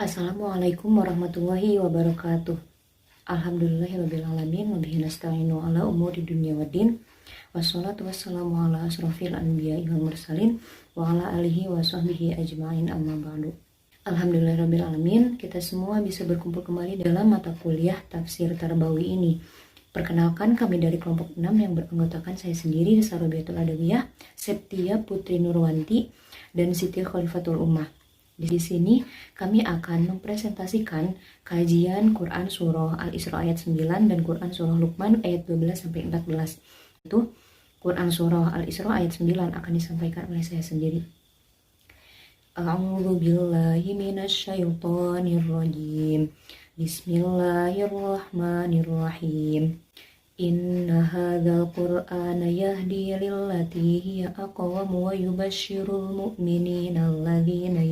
Assalamualaikum warahmatullahi wabarakatuh. Alhamdulillahirrabbilalamin. Wabihi nasta'inu ala umuri dunya waddin. Wassalatu wassalamu ala asrofil anbiya'i wal mursalin wa ala alihi wa sahbihi ajma'in amma ba'du. Alhamdulillahirrabbilalamin. Kita semua bisa berkumpul kembali dalam mata kuliah tafsir Tarbawi ini. Perkenalkan, kami dari kelompok 6 yang beranggotakan saya sendiri, Sarobiatul Adawiyah, Septia Putri Nurwanti, dan Siti Khalifatul Ummah. Di sini kami akan mempresentasikan kajian Quran Surah Al-Isra ayat 9 dan Quran Surah Luqman ayat 12-14. Itu Quran Surah Al-Isra ayat 9 akan disampaikan oleh saya sendiri. A'udzu billahi minasyaitonir rajim. Bismillahirrahmanirrahim. Inna hadzal qur'ana yahdi lillati hiya aqwam wa yubashshirul mu'minina alladzina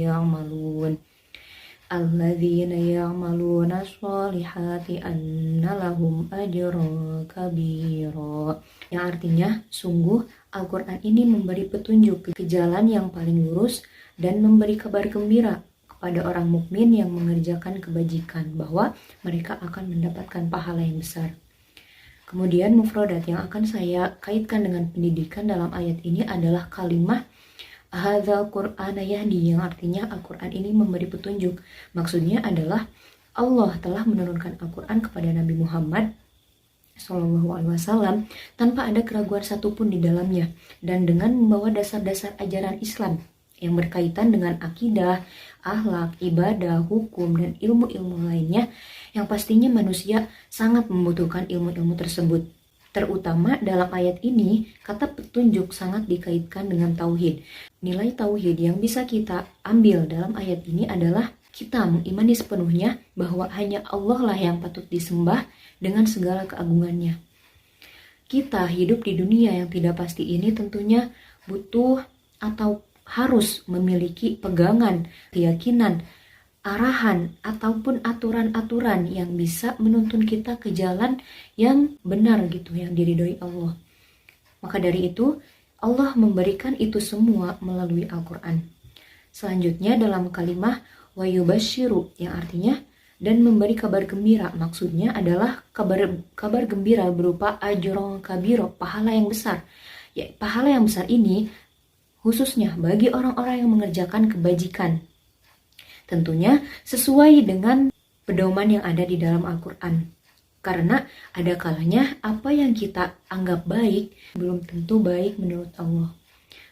ya'maluna sholihati anna lahum ajran kabira. Yang artinya, sungguh Al-Quran ini memberi petunjuk ke jalan yang paling lurus dan memberi kabar gembira kepada orang mukmin yang mengerjakan kebajikan bahwa mereka akan mendapatkan pahala yang besar. Kemudian mufradat yang akan saya kaitkan dengan pendidikan dalam ayat ini adalah kalimah hadzal qur'ana yahdi, yang artinya Al-Quran ini memberi petunjuk. Maksudnya adalah Allah telah menurunkan Al-Quran kepada Nabi Muhammad SAW tanpa ada keraguan satupun di dalamnya, dan dengan membawa dasar-dasar ajaran Islam yang berkaitan dengan akidah, akhlak, ibadah, hukum, dan ilmu-ilmu lainnya yang pastinya manusia sangat membutuhkan ilmu-ilmu tersebut. Terutama dalam ayat ini, kata petunjuk sangat dikaitkan dengan tauhid. Nilai tauhid yang bisa kita ambil dalam ayat ini adalah kita mengimani sepenuhnya bahwa hanya Allah lah yang patut disembah dengan segala keagungannya. Kita hidup di dunia yang tidak pasti ini tentunya butuh atau harus memiliki pegangan, keyakinan, arahan, ataupun aturan-aturan yang bisa menuntun kita ke jalan yang benar gitu, yang diridhoi Allah. Maka dari itu, Allah memberikan itu semua melalui Al-Quran. Selanjutnya dalam kalimah wa yubashshiru, yang artinya dan memberi kabar gembira, maksudnya adalah kabar gembira berupa ajron kabiro, pahala yang besar. Ya, pahala yang besar ini khususnya bagi orang-orang yang mengerjakan kebajikan. Tentunya sesuai dengan pedoman yang ada di dalam Al-Quran. Karena ada kalanya apa yang kita anggap baik belum tentu baik menurut Allah.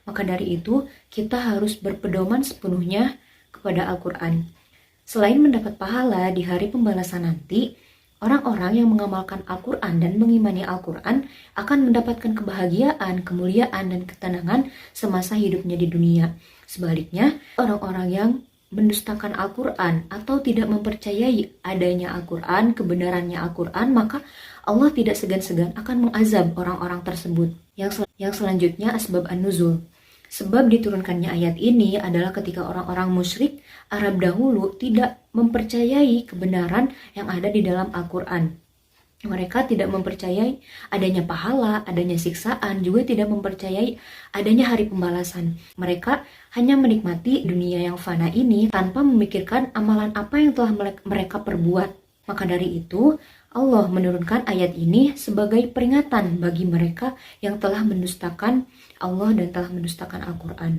Maka dari itu kita harus berpedoman sepenuhnya kepada Al-Quran. Selain mendapat pahala di hari pembalasan nanti, orang-orang yang mengamalkan Al-Quran dan mengimani Al-Quran akan mendapatkan kebahagiaan, kemuliaan, dan ketenangan semasa hidupnya di dunia. Sebaliknya, orang-orang yang mendustakan Al-Quran atau tidak mempercayai adanya Al-Quran, kebenarannya Al-Quran, maka Allah tidak segan-segan akan mengazab orang-orang tersebut. Yang selanjutnya asbab an-nuzul. Sebab diturunkannya ayat ini adalah ketika orang-orang musyrik Arab dahulu tidak mempercayai kebenaran yang ada di dalam Al-Quran. Mereka tidak mempercayai adanya pahala, adanya siksaan, juga tidak mempercayai adanya hari pembalasan. Mereka hanya menikmati dunia yang fana ini tanpa memikirkan amalan apa yang telah mereka perbuat. Maka dari itu, Allah menurunkan ayat ini sebagai peringatan bagi mereka yang telah mendustakan Allah dan telah mendustakan Al-Quran.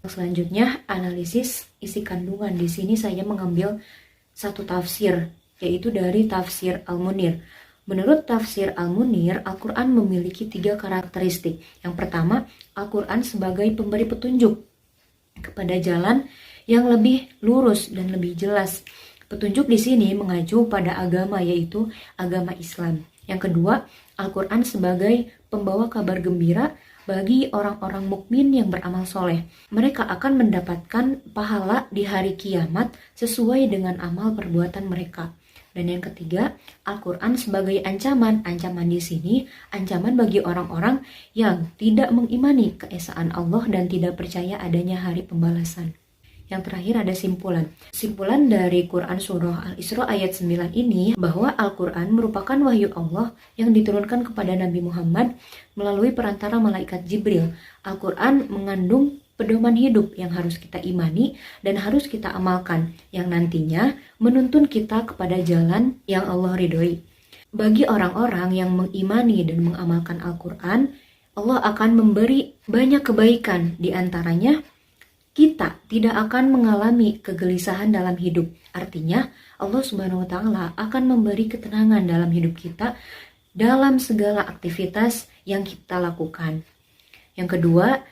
Selanjutnya, analisis isi kandungan. Di sini saya mengambil satu tafsir, yaitu dari tafsir Al-Munir. Menurut tafsir Al-Munir, Al-Quran memiliki 3 karakteristik. Yang pertama, Al-Quran sebagai pemberi petunjuk kepada jalan yang lebih lurus dan lebih jelas. Petunjuk di sini mengacu pada agama, yaitu agama Islam. Yang kedua, Al-Quran sebagai pembawa kabar gembira bagi orang-orang mukmin yang beramal soleh. Mereka akan mendapatkan pahala di hari kiamat sesuai dengan amal perbuatan mereka. Dan yang ketiga, Al-Quran sebagai ancaman. Ancaman di sini, ancaman bagi orang-orang yang tidak mengimani keesaan Allah dan tidak percaya adanya hari pembalasan. Yang terakhir ada simpulan. Simpulan dari Quran Surah Al-Isra ayat 9 ini bahwa Al-Quran merupakan wahyu Allah yang diturunkan kepada Nabi Muhammad melalui perantara malaikat Jibril. Al-Quran mengandung pedoman hidup yang harus kita imani dan harus kita amalkan, yang nantinya menuntun kita kepada jalan yang Allah ridhoi. Bagi orang-orang yang mengimani dan mengamalkan Al-Quran, Allah akan memberi banyak kebaikan, di antaranya kita tidak akan mengalami kegelisahan dalam hidup. Artinya, Allah Subhanahu wa Ta'ala akan memberi ketenangan dalam hidup kita dalam segala aktivitas yang kita lakukan. Yang kedua,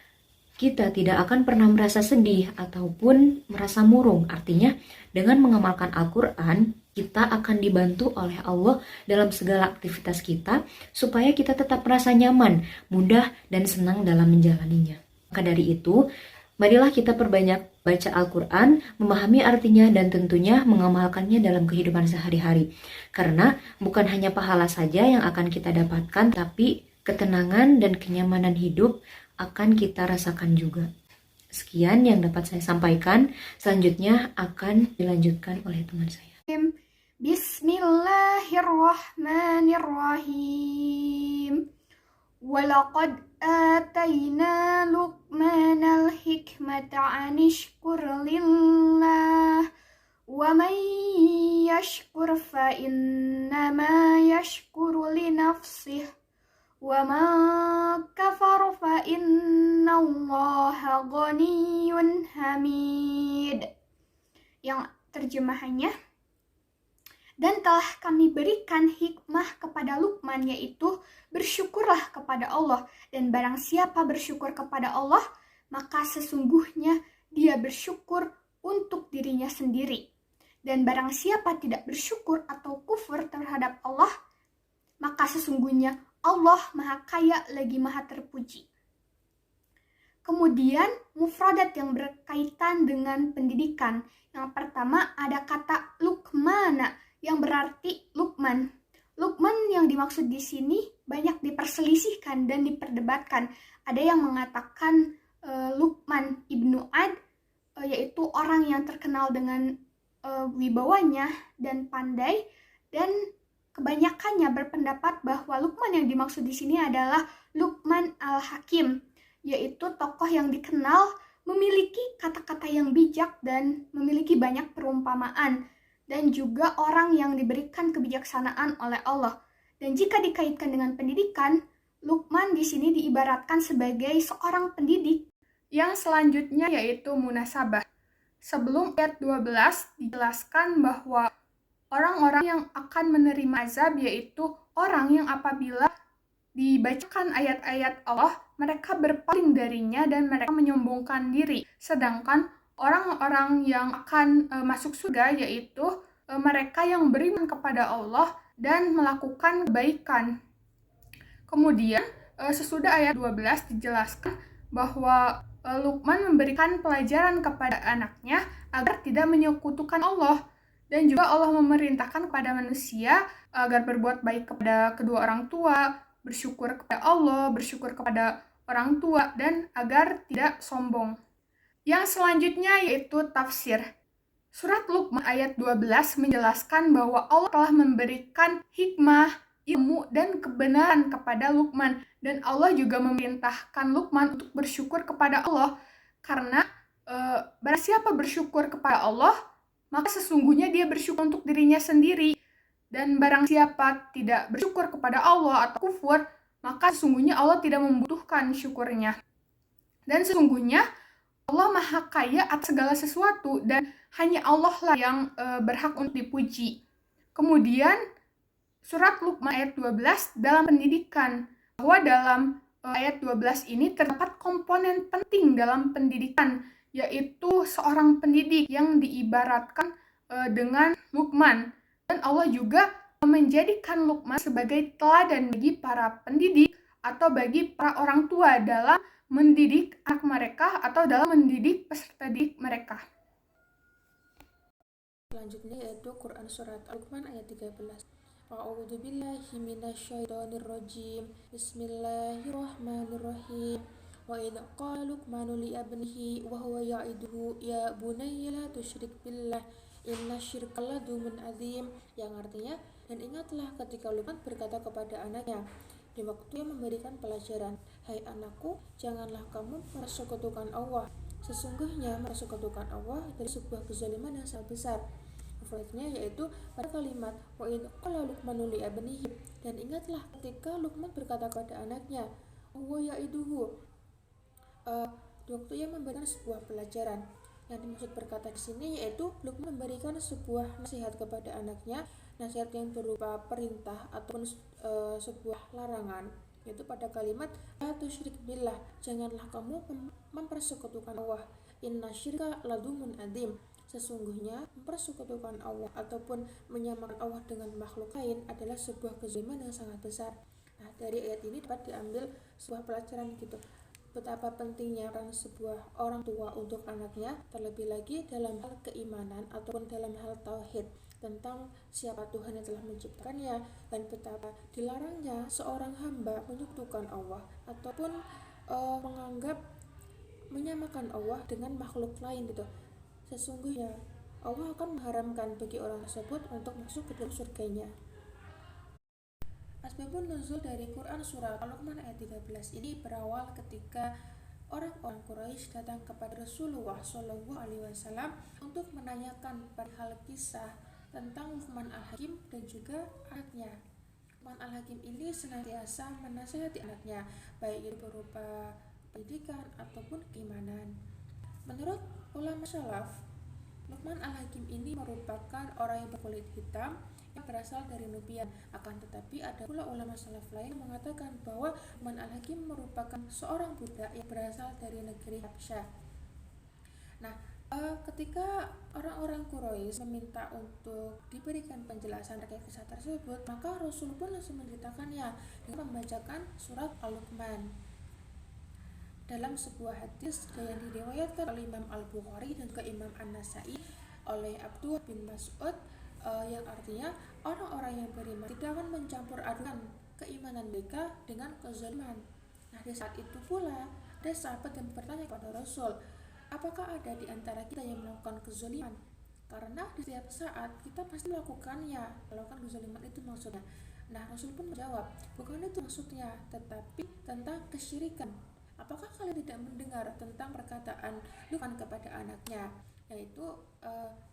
kita tidak akan pernah merasa sedih ataupun merasa murung. Artinya, dengan mengamalkan Al-Quran, kita akan dibantu oleh Allah dalam segala aktivitas kita supaya kita tetap merasa nyaman, mudah, dan senang dalam menjalaninya. Maka dari itu, marilah kita perbanyak baca Al-Quran, memahami artinya, dan tentunya mengamalkannya dalam kehidupan sehari-hari. Karena bukan hanya pahala saja yang akan kita dapatkan, tapi ketenangan dan kenyamanan hidup akan kita rasakan juga. Sekian yang dapat saya sampaikan. Selanjutnya akan dilanjutkan oleh teman saya. Bismillahirrahmanirrahim. Walaqad atayna Luqmanal hikmata anishkur lillah wa man yashkur fa innama yashkuru li nafsih wa man kafar fa innallaha ghaniyyun hamid. Yang terjemahannya, dan telah kami berikan hikmah kepada Luqman, yaitu bersyukurlah kepada Allah, dan barang siapa bersyukur kepada Allah, maka sesungguhnya dia bersyukur untuk dirinya sendiri. Dan barang siapa tidak bersyukur atau kufur terhadap Allah, maka sesungguhnya Allah Maha Kaya lagi Maha Terpuji. Kemudian mufradat yang berkaitan dengan pendidikan. Yang pertama ada kata Luqmana, yang berarti Luqman. Luqman yang dimaksud di sini banyak diperselisihkan dan diperdebatkan. Ada yang mengatakan Luqman ibnu Ad, yaitu orang yang terkenal dengan wibawanya dan pandai, dan kebanyakannya berpendapat bahwa Luqman yang dimaksud di sini adalah Luqman al-Hakim, yaitu tokoh yang dikenal memiliki kata-kata yang bijak dan memiliki banyak perumpamaan, dan juga orang yang diberikan kebijaksanaan oleh Allah. Dan jika dikaitkan dengan pendidikan, Luqman di sini diibaratkan sebagai seorang pendidik. Yang selanjutnya yaitu munasabah. Sebelum ayat 12 dijelaskan bahwa orang-orang yang akan menerima azab yaitu orang yang apabila dibacakan ayat-ayat Allah, mereka berpaling darinya dan mereka menyombongkan diri. Sedangkan orang-orang yang akan masuk surga yaitu mereka yang beriman kepada Allah dan melakukan kebaikan. Kemudian sesudah ayat 12 dijelaskan bahwa Luqman memberikan pelajaran kepada anaknya agar tidak menyekutukan Allah, dan juga Allah memerintahkan kepada manusia agar berbuat baik kepada kedua orang tua, bersyukur kepada Allah, bersyukur kepada orang tua, dan agar tidak sombong. Yang selanjutnya yaitu tafsir. Surat Luqman ayat 12 menjelaskan bahwa Allah telah memberikan hikmah, ilmu, dan kebenaran kepada Luqman. Dan Allah juga memerintahkan Luqman untuk bersyukur kepada Allah. Karena barang siapa bersyukur kepada Allah, maka sesungguhnya dia bersyukur untuk dirinya sendiri. Dan barang siapa tidak bersyukur kepada Allah atau kufur, maka sesungguhnya Allah tidak membutuhkan syukurnya. Dan sesungguhnya Allah Maha Kaya atas segala sesuatu, dan hanya Allah lah yang berhak untuk dipuji. Kemudian surat Luqman ayat 12 dalam pendidikan, bahwa dalam ayat 12 ini terdapat komponen penting dalam pendidikan, yaitu seorang pendidik yang diibaratkan dengan Luqman. Dan Allah juga menjadikan Luqman sebagai teladan bagi para pendidik atau bagi para orang tua dalam mendidik anak mereka atau dalam mendidik peserta didik mereka. Selanjutnya yaitu Quran Surat Al-Luqman ayat 13. A'udzu billahi minasyaitonir rajim. Bismillahirrahmanirrahim. Wa idz qala Luqmanu li ibnihi wa huwa ya'iduhu ya bunayya la tusyrik billah innasyirka la dzulmun adzim, yang artinya, dan ingatlah ketika Luqman berkata kepada anaknya di waktu yang memberikan pelajaran, Hai anakku, janganlah kamu mempersekutukan Allah. Sesungguhnya mempersekutukan Allah adalah sebuah kezaliman yang sangat besar. Mufradnya yaitu pada kalimat wa idh qala Luqmanu li abnihi, dan ingatlah ketika Luqman berkata kepada anaknya, wa ya'iduhu, di waktu ia memberikan sebuah pelajaran. Yang dimaksud berkata di sini yaitu Luqman memberikan sebuah nasihat kepada anaknya, nasihat yang berupa perintah ataupun sebuah larangan, yaitu pada kalimat la tusyrik billah, janganlah kamu mempersekutukan Allah, inna syirka ladumun adim, sesungguhnya mempersekutukan Allah ataupun menyamakan Allah dengan makhluk lain adalah sebuah kezaliman yang sangat besar. Nah, dari ayat ini dapat diambil sebuah pelajaran gitu, betapa pentingnya sebuah orang tua untuk anaknya, terlebih lagi dalam hal keimanan ataupun dalam hal tauhid tentang siapa Tuhan yang telah menciptakannya, dan betapa dilarangnya seorang hamba menyekutukan Allah ataupun menganggap menyamakan Allah dengan makhluk lain gitu. Sesungguhnya Allah akan mengharamkan bagi orang tersebut untuk masuk ke dalam surganya. Asbabun nuzul dari Quran surah Al-Luqman ayat 13 ini berawal ketika orang-orang Quraisy datang kepada Rasulullah SAW untuk menanyakan perihal kisah tentang Luqman Al-Hakim dan juga anaknya. Luqman Al-Hakim ini senantiasa menasihati anaknya, baik itu berupa pendidikan ataupun keimanan. Menurut ulama salaf, Luqman Al-Hakim ini merupakan orang yang berkulit hitam yang berasal dari Nubian. Akan tetapi ada pula ulama salaf lain yang mengatakan bahwa Luqman Al-Hakim merupakan seorang budak yang berasal dari negeri Habsyah. Nah, ketika orang-orang Quraisy meminta untuk diberikan penjelasan terkait kisah tersebut, maka Rasul pun langsung menceritakannya dengan membacakan surat Al-Luqman. Dalam sebuah hadis yang diriwayatkan oleh Imam Al-Bukhari dan juga Imam An-Nasai oleh Abdullah bin Mas'ud, yang artinya orang-orang yang beriman tidak akan mencampur adukan keimanan mereka dengan kezaliman. Nah, di saat itu pula ada sahabat yang bertanya kepada Rasul, apakah ada di antara kita yang melakukan kezaliman? Karena di setiap saat kita pasti melakukannya, melakukan kezaliman itu maksudnya. Nah, Rasul pun menjawab, bukan itu maksudnya, tetapi tentang kesyirikan. Apakah kalian tidak mendengar tentang perkataan Luqman kepada anaknya, yaitu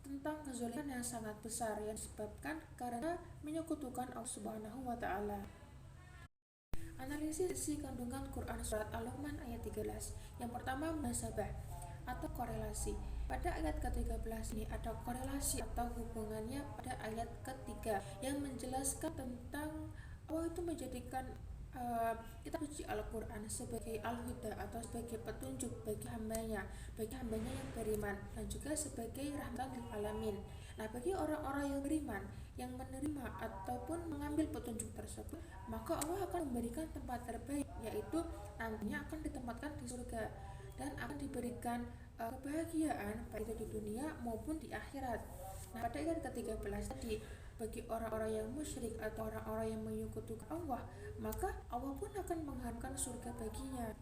tentang kezaliman yang sangat besar yang disebabkan karena menyekutukan Allah Subhanahu wa taala. Analisis isi kandungan Quran surat Al-Luqman ayat 13. Yang pertama, munasabah atau korelasi. Pada ayat ke-13 ini ada korelasi atau hubungannya pada ayat ketiga yang menjelaskan tentang Allah itu menjadikan kitab suci Al-Quran sebagai al-huda atau sebagai petunjuk bagi hambanya yang beriman, dan juga sebagai rahmatan lil alamin. Nah, bagi orang-orang yang beriman yang menerima ataupun mengambil petunjuk tersebut, maka Allah akan memberikan tempat terbaik, yaitu nantinya akan ditempatkan di surga dan akan diberikan kebahagiaan baik itu di dunia maupun di akhirat. Nah, pada ayat ke-13 tadi, bagi orang-orang yang musyrik atau orang-orang yang menyekutukan Allah, maka Allah pun akan mengharamkan surga baginya.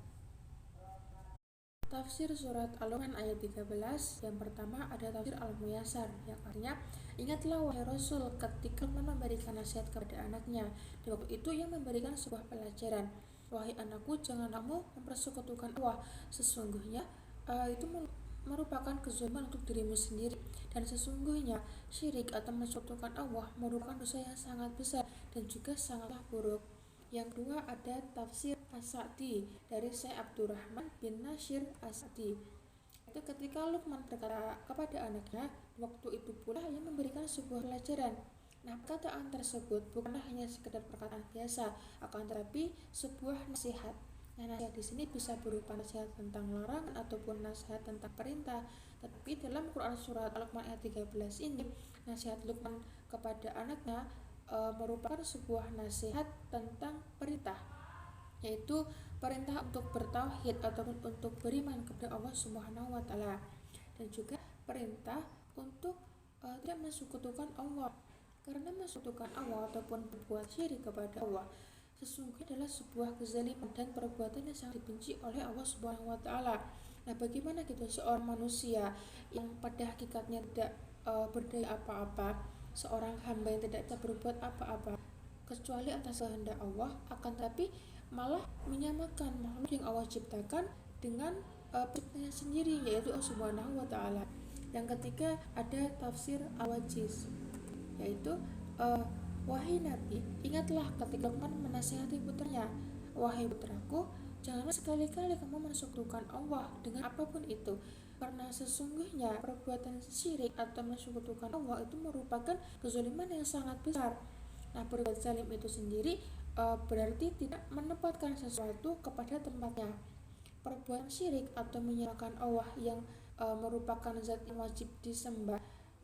Tafsir surat Al-Luqman ayat 13. Yang pertama ada tafsir Al-Muyassar, yang artinya, ingatlah wahai Rasul ketika memberikan nasihat kepada anaknya. Di waktu itu ia memberikan sebuah pelajaran. Wahai anakku, jangan kamu mempersekutukan Allah. Sesungguhnya itu merupakan kezaliman untuk dirimu sendiri, dan sesungguhnya syirik atau mensekutukan Allah merupakan dosa yang sangat besar dan juga sangatlah buruk. Yang kedua ada tafsir As-Sa'di dari Syekh Abdurrahman bin Nasir As-Sa'di. Itu ketika Luqman berkata kepada anaknya, waktu itu pula ia memberikan sebuah pelajaran. Nah, perkataan tersebut bukanlah hanya sekedar perkataan biasa, akan tetapi sebuah nasihat. Nah, nasihat di sini bisa berupa nasihat tentang larangan ataupun nasihat tentang perintah. Tetapi dalam Quran surat Al-Luqman ayat 13 ini, nasihat Luqman kepada anaknya merupakan sebuah nasihat tentang perintah, yaitu perintah untuk bertauhid ataupun untuk beriman kepada Allah Subhanahu wa taala, dan juga perintah untuk tidak mensekutukan Allah, karena mensekutukan Allah ataupun berbuat syirik kepada Allah sesungguhnya adalah sebuah kezaliman dan perbuatan yang sangat dibenci oleh Allah Subhanahu wa taala. Nah, bagaimana gitu seorang manusia yang pada hakikatnya tidak berdaya apa-apa, seorang hamba yang tidak bisa berbuat apa-apa kecuali atas kehendak Allah, akan tetapi malah menyamakan makhluk yang Allah ciptakan dengan penciptanya sendiri, yaitu Allah Subhanahu wa Ta'ala. Yang ketiga ada tafsir Al-Wajiz, yaitu wahai Nabi, ingatlah ketika Luqman menasihati putranya, wahai putraku, janganlah sekali-kali kamu mensekutukan Allah dengan apapun itu, karena sesungguhnya perbuatan syirik atau mensekutukan Allah itu merupakan kezaliman yang sangat besar. Nah, berbuat zalim itu sendiri berarti tidak menempatkan sesuatu kepada tempatnya. Perbuatan syirik atau menyamakan Allah yang merupakan zat yang wajib disembah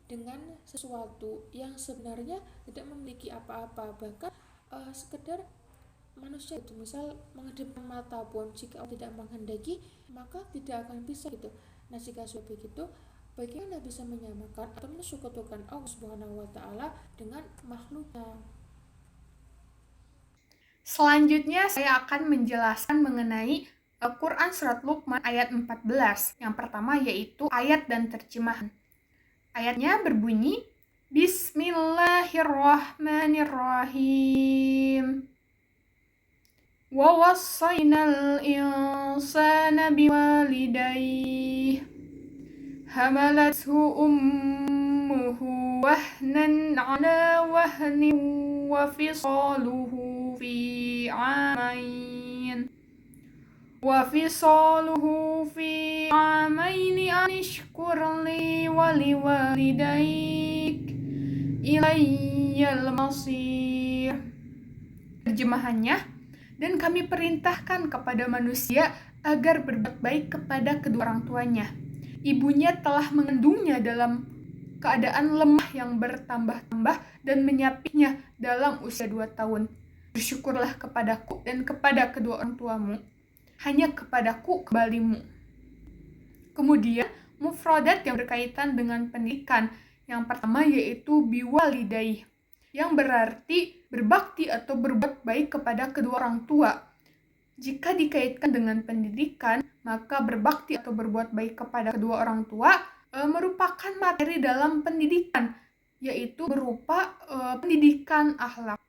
dengan sesuatu yang sebenarnya tidak memiliki apa-apa, bahkan sekedar manusia itu misal mengedipkan mata pun jika Allah tidak menghendaki maka tidak akan bisa gitu. Nah, jika sudah begitu, bagaimana bisa menyamakan atau mensekutukan Allah Subhanahu wa Ta'ala dengan makhluknya? Selanjutnya saya akan menjelaskan mengenai Quran Surat Luqman ayat 14. Yang pertama yaitu ayat dan terjemahan. Ayatnya berbunyi, Bismillahirrahmanirrahim. Wa wassaynal insana biwalidayhi hamalathu ummuhu wahnan ala wahnin wa fisaluhu fi amaini an ishkur li wa liwalidayk ilayyal masir. Terjemahannya, dan kami perintahkan kepada manusia agar berbuat baik kepada kedua orang tuanya. Ibunya telah mengandungnya dalam keadaan lemah yang bertambah-tambah dan menyapihnya dalam usia 2 tahun. Bersyukurlah kepadaku dan kepada kedua orang tuamu. Hanya kepadaku kembalimu. Kemudian, mufradat yang berkaitan dengan pendidikan. Yang pertama yaitu biwalidayh, yang berarti berbakti atau berbuat baik kepada kedua orang tua. Jika dikaitkan dengan pendidikan, maka berbakti atau berbuat baik kepada kedua orang tua merupakan materi dalam pendidikan, yaitu berupa pendidikan akhlak.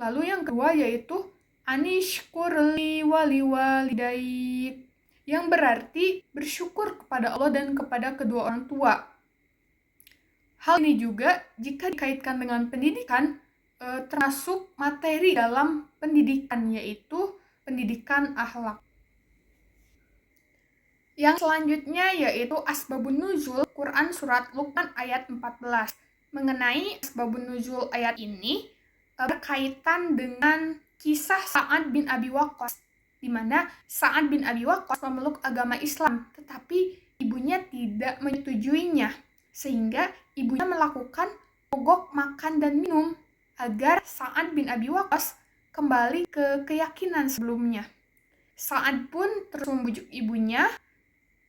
Lalu yang kedua yaitu anishkurli waliwalidayk, yang berarti bersyukur kepada Allah dan kepada kedua orang tua. Hal ini juga jika dikaitkan dengan pendidikan termasuk materi dalam pendidikan, yaitu pendidikan akhlak. Yang selanjutnya yaitu Asbabun Nuzul Quran Surat Luqman ayat 14. Mengenai Asbabun Nuzul ayat ini berkaitan dengan kisah Sa'ad bin Abi Waqqas, di mana Sa'ad bin Abi Waqqas memeluk agama Islam, tetapi ibunya tidak menyetujuinya, sehingga ibunya melakukan mogok makan dan minum agar Sa'ad bin Abi Waqqas kembali ke keyakinan sebelumnya. Sa'ad pun terus membujuk ibunya,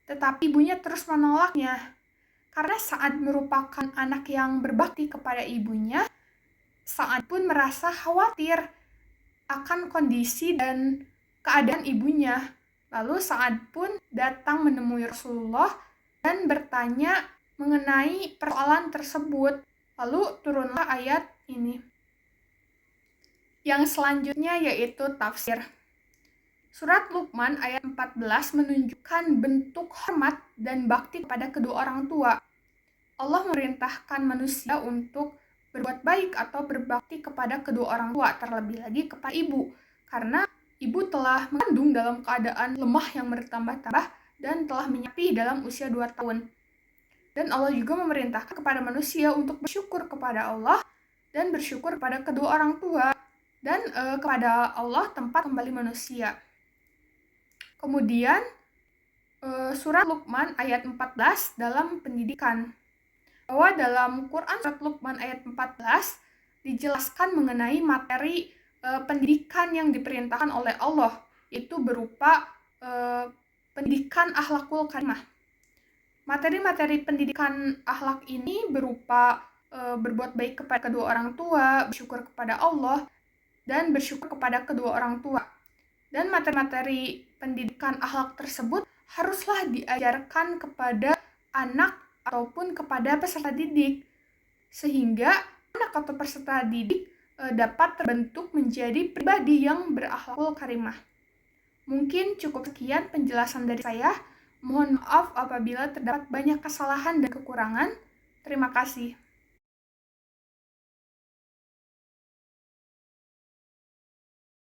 tetapi ibunya terus menolaknya. Karena Sa'ad merupakan anak yang berbakti kepada ibunya, Sa'ad pun merasa khawatir akan kondisi dan keadaan ibunya. Lalu Sa'ad pun datang menemui Rasulullah dan bertanya mengenai persoalan tersebut. Lalu turunlah ayat ini. Yang selanjutnya yaitu tafsir. Surat Luqman ayat 14 menunjukkan bentuk hormat dan bakti kepada kedua orang tua. Allah memerintahkan manusia untuk berbuat baik atau berbakti kepada kedua orang tua, terlebih lagi kepada ibu, karena ibu telah mengandung dalam keadaan lemah yang bertambah-tambah dan telah menyapih dalam usia 2 tahun. Dan Allah juga memerintahkan kepada manusia untuk bersyukur kepada Allah dan bersyukur kepada kedua orang tua dan kepada Allah tempat kembali manusia. Kemudian surat Luqman ayat 14 dalam pendidikan. Bahwa dalam Quran surat Luqman ayat 14 dijelaskan mengenai materi pendidikan yang diperintahkan oleh Allah, itu berupa pendidikan akhlakul karimah. Materi-materi pendidikan akhlak ini berupa berbuat baik kepada kedua orang tua, bersyukur kepada Allah, dan bersyukur kepada kedua orang tua. Dan materi-materi pendidikan akhlak tersebut haruslah diajarkan kepada anak ataupun kepada peserta didik, sehingga anak atau peserta didik dapat terbentuk menjadi pribadi yang berakhlakul karimah. Mungkin cukup sekian penjelasan dari saya. Mohon maaf apabila terdapat banyak kesalahan dan kekurangan. Terima kasih.